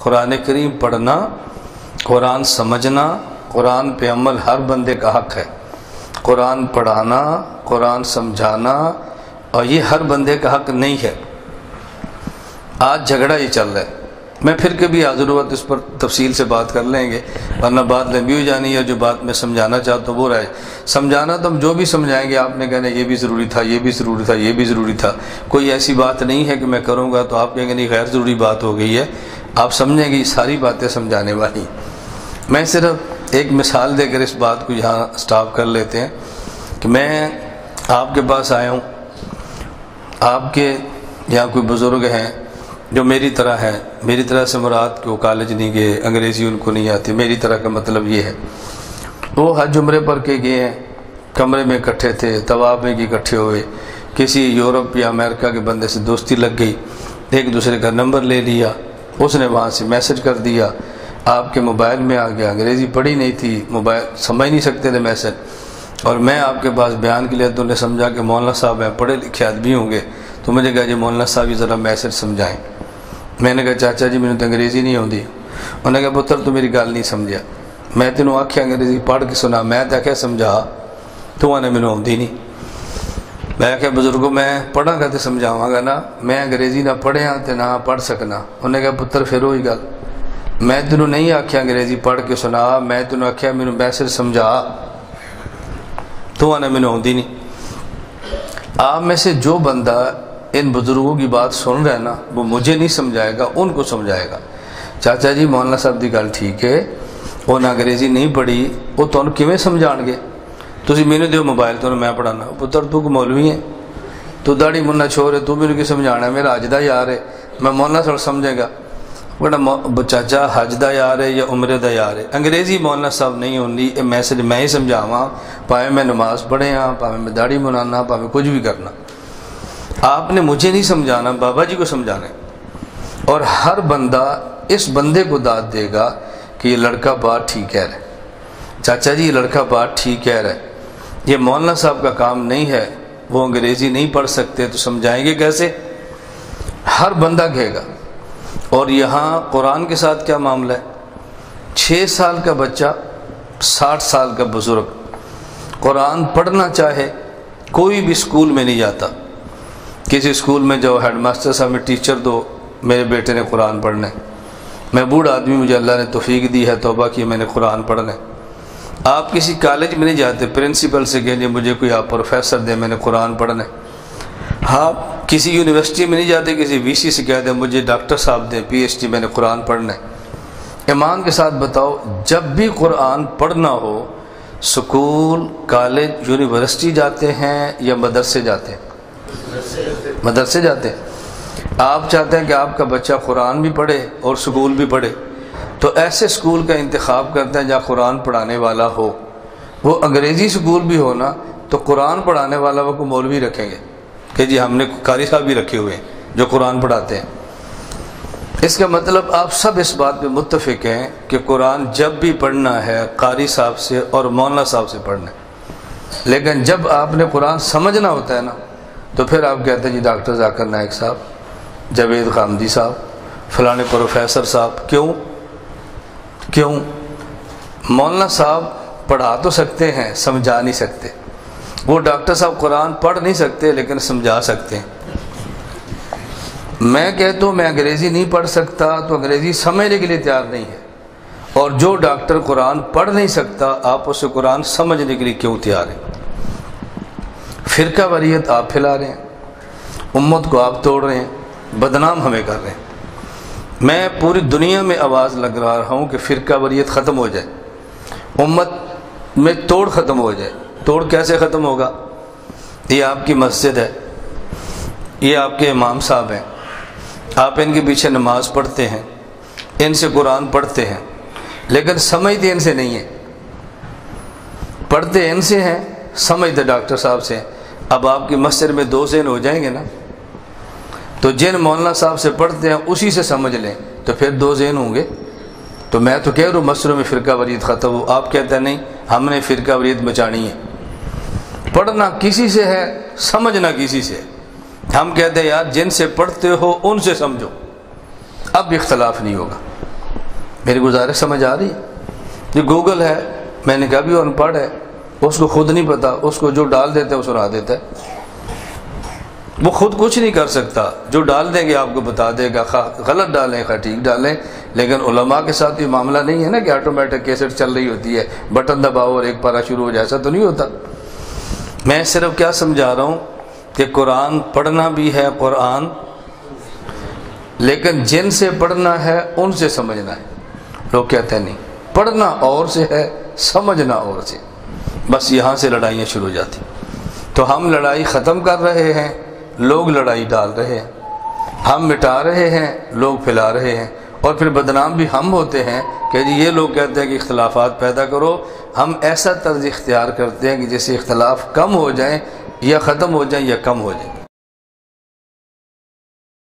قرآن کریم پڑھنا، قرآن سمجھنا، قرآن پہ عمل ہر بندے کا حق ہے۔ قرآن پڑھانا، قرآن سمجھانا، اور یہ ہر بندے کا حق نہیں ہے۔ آج جھگڑا یہ چل رہا ہے۔ میں پھر کبھی حاضر ہوا تو اس پر تفصیل سے بات کر لیں گے، ورنہ بات لمبی ہو جانی ہے۔ جو بات میں سمجھانا چاہتا ہوں وہ رہے۔ سمجھانا تو ہم جو بھی سمجھائیں گے آپ نے کہنا یہ بھی ضروری تھا، یہ بھی ضروری تھا، یہ بھی ضروری تھا۔ کوئی ایسی بات نہیں ہے کہ میں کروں گا تو آپ کہیں گے نہیں غیر ضروری بات ہو گئی ہے۔ آپ سمجھیں گے یہ ساری باتیں سمجھانے والی۔ میں صرف ایک مثال دے کر اس بات کو یہاں سٹاپ کر لیتے ہیں کہ میں آپ کے پاس آیا ہوں، آپ کے یہاں کوئی بزرگ ہیں جو میری طرح ہے۔ میری طرح سے مراد کہ وہ کالج نہیں گئے، انگریزی ان کو نہیں آتی، میری طرح کا مطلب یہ ہے وہ حج عمرے پر کے گئے ہیں، کمرے میں اکٹھے تھے، طواف میں اکٹھے ہوئے، کسی یورپ یا امریکہ کے بندے سے دوستی لگ گئی، ایک دوسرے کا نمبر لے لیا، اس نے وہاں سے میسج کر دیا، آپ کے موبائل میں آ گیا۔ انگریزی پڑھی نہیں تھی، موبائل سمجھ نہیں سکتے تھے میسج، اور میں آپ کے پاس بیان کے لیے تو نے سمجھا کہ مولانا صاحب ہیں، پڑھے لکھے آدمی ہوں گے، تو مجھے کہا جی مولانا صاحب یہ ذرا میسج سمجھائیں۔ میں نے کہا چاچا جی میں تو انگریزی نہیں ہوتی۔ انہوں نے کہا پتر تو میری گل نہیں سمجھا، میں تینوں آکھیا انگریزی پڑھ کے سنا، میں تو کیا سمجھا تو نے مینوں آتی نہیں۔ میں کہ بزرگوں میں پڑھا گا تو سمجھاواں گا نا، میں انگریزی نہ پڑھیا تو نہ پڑھ سکنا۔ انہوں نے کہا پتر پھر وہی گل، میں تینوں نہیں آکھیا انگریزی پڑھ کے سنا، میں تینوں آکھیا مینوں میسج سمجھا تو نے مینوں آتی نہیں۔ آپ میں سے جو بندہ ان بزرگوں کی بات سن رہا ہے نا وہ مجھے نہیں سمجھائے گا، ان کو سمجھائے گا۔ چاچا جی مولانا صاحب دی گل ٹھیک ہے، وہ نہ انگریزی نہیں پڑھی، وہ تمہیں کیویں سمجھان گے؟ تسی مینوں دیو موبائل تو میں پڑھانا۔ پتر تو مولوی ہے، تو داڑھی منہ چھوڑ ہے، تو مینوں کی سمجھانا ہے؟ میرا حج دا یار ہے، میں مولانا صاحب سمجھے گا؟ چاچا حج دا یار ہے یا عمرے دا یار ہے، انگریزی مولانا صاحب نہیں ہوندی، یہ میسج میں ہی سمجھاواں، پاویں میں نماز پڑھے ہاں، پاویں میں داڑھی منانا، پاویں کچھ بھی کرنا۔ آپ نے مجھے نہیں سمجھانا، بابا جی کو سمجھانا ہے۔ اور ہر بندہ اس بندے کو داد دے گا کہ یہ لڑکا بات ٹھیک کہہ رہا ہے، چاچا جی یہ لڑکا بات ٹھیک کہہ رہا ہے، یہ مولانا صاحب کا کام نہیں ہے، وہ انگریزی نہیں پڑھ سکتے تو سمجھائیں گے کیسے؟ ہر بندہ کہے گا۔ اور یہاں قرآن کے ساتھ کیا معاملہ ہے؟ 6 سال کا بچہ 60 سال کا بزرگ قرآن پڑھنا چاہے، کوئی بھی اسکول میں نہیں جاتا۔ کسی اسکول میں جو ہیڈ ماسٹر صاحب میں ٹیچر دو میرے بیٹے نے قرآن پڑھنا ہے، میں بوڑھا آدمی، مجھے اللہ نے توفیق دی ہے، توبہ کی میں نے قرآن پڑھنا ہے۔ آپ کسی کالج میں نہیں جاتے، پرنسپل سے کہیں مجھے کوئی آپ پروفیسر دیں، میں نے قرآن پڑھنا ہے۔ آپ کسی یونیورسٹی میں نہیں جاتے، کسی وی سی سے کہہ دیں مجھے ڈاکٹر صاحب دیں، پی ایچ ڈی، میں نے قرآن پڑھنا ہے۔ ایمان کے ساتھ بتاؤ، جب بھی قرآن پڑھنا ہو سکول، کالج، یونیورسٹی جاتے ہیں یا مدرسے جاتے ہیں؟ مدرسے جاتے ہیں۔ آپ چاہتے ہیں کہ آپ کا بچہ قرآن بھی پڑھے اور سکول بھی پڑھے، تو ایسے سکول کا انتخاب کرتے ہیں جہاں قرآن پڑھانے والا ہو۔ وہ انگریزی سکول بھی ہونا تو قرآن پڑھانے والا وہ کو مولوی رکھیں گے کہ جی ہم نے قاری صاحب بھی رکھے ہوئے ہیں جو قرآن پڑھاتے ہیں۔ اس کا مطلب آپ سب اس بات پہ متفق ہیں کہ قرآن جب بھی پڑھنا ہے قاری صاحب سے اور مولانا صاحب سے پڑھنا ہے، لیکن جب آپ نے قرآن سمجھنا ہوتا ہے نا تو پھر آپ کہتے ہیں جی ڈاکٹر ذاکر نائک صاحب، جاوید خامدی صاحب، فلانے پروفیسر صاحب۔ کیوں؟ مولانا صاحب پڑھا تو سکتے ہیں، سمجھا نہیں سکتے۔ وہ ڈاکٹر صاحب قرآن پڑھ نہیں سکتے لیکن سمجھا سکتے ہیں۔ میں کہتا ہوں میں انگریزی نہیں پڑھ سکتا تو انگریزی سمجھنے کے لیے تیار نہیں ہے، اور جو ڈاکٹر قرآن پڑھ نہیں سکتا آپ اسے قرآن سمجھنے کے لیے کیوں تیار ہیں؟ فرقہ واریت آپ پھیلا رہے ہیں، امت کو آپ توڑ رہے ہیں، بدنام ہمیں کر رہے ہیں۔ میں پوری دنیا میں آواز لگ رہا ہوں کہ فرقہ واریت ختم ہو جائے، امت میں توڑ ختم ہو جائے۔ توڑ کیسے ختم ہوگا؟ یہ آپ کی مسجد ہے، یہ آپ کے امام صاحب ہیں، آپ ان کے پیچھے نماز پڑھتے ہیں، ان سے قرآن پڑھتے ہیں، لیکن سمجھتے ان سے نہیں ہیں۔ پڑھتے ان سے ہیں، سمجھتے ڈاکٹر صاحب سے ہیں۔ اب آپ کی مسجد میں 2 ذہن ہو جائیں گے نا، تو جن مولانا صاحب سے پڑھتے ہیں اسی سے سمجھ لیں تو پھر 2 ذہن ہوں گے۔ تو میں تو کہہ رہا ہوں مسجدوں میں فرقہ واریت ختم ہو، آپ کہتے ہیں نہیں ہم نے فرقہ واریت بچانی ہے۔ پڑھنا کسی سے ہے، سمجھنا کسی سے ہے۔ ہم کہتے ہیں یار جن سے پڑھتے ہو ان سے سمجھو، اب اختلاف نہیں ہوگا۔ میری گزارش سمجھ آ رہی ہے؟ جو گوگل ہے، میں نے کہا بھی ان پڑھ ہے، اس کو خود نہیں پتا، اس کو جو ڈال دیتا ہے وہ سنا دیتا ہے، وہ خود کچھ نہیں کر سکتا، جو ڈال دیں گے آپ کو بتا دے گا، غلط ڈالیں خواہ ٹھیک ڈالیں۔ لیکن علماء کے ساتھ یہ معاملہ نہیں ہے نا کہ آٹومیٹک کیسٹ چل رہی ہوتی ہے، بٹن دباؤ اور ایک پارہ شروع ہو جائے، ایسا تو نہیں ہوتا۔ میں صرف کیا سمجھا رہا ہوں کہ قرآن پڑھنا بھی ہے قرآن، لیکن جن سے پڑھنا ہے ان سے سمجھنا ہے۔ لوگ کہتے ہیں نہیں، پڑھنا اور سے ہے، سمجھنا اور سے، بس یہاں سے لڑائیاں شروع ہو جاتی۔ تو ہم لڑائی ختم کر رہے ہیں، لوگ لڑائی ڈال رہے ہیں، ہم مٹا رہے ہیں، لوگ پھیلا رہے ہیں، اور پھر بدنام بھی ہم ہوتے ہیں کہ جی یہ لوگ کہتے ہیں کہ اختلافات پیدا کرو، ہم ایسا طرز اختیار کرتے ہیں کہ جس سے اختلاف کم ہو جائیں یا ختم ہو جائیں یا کم ہو جائیں۔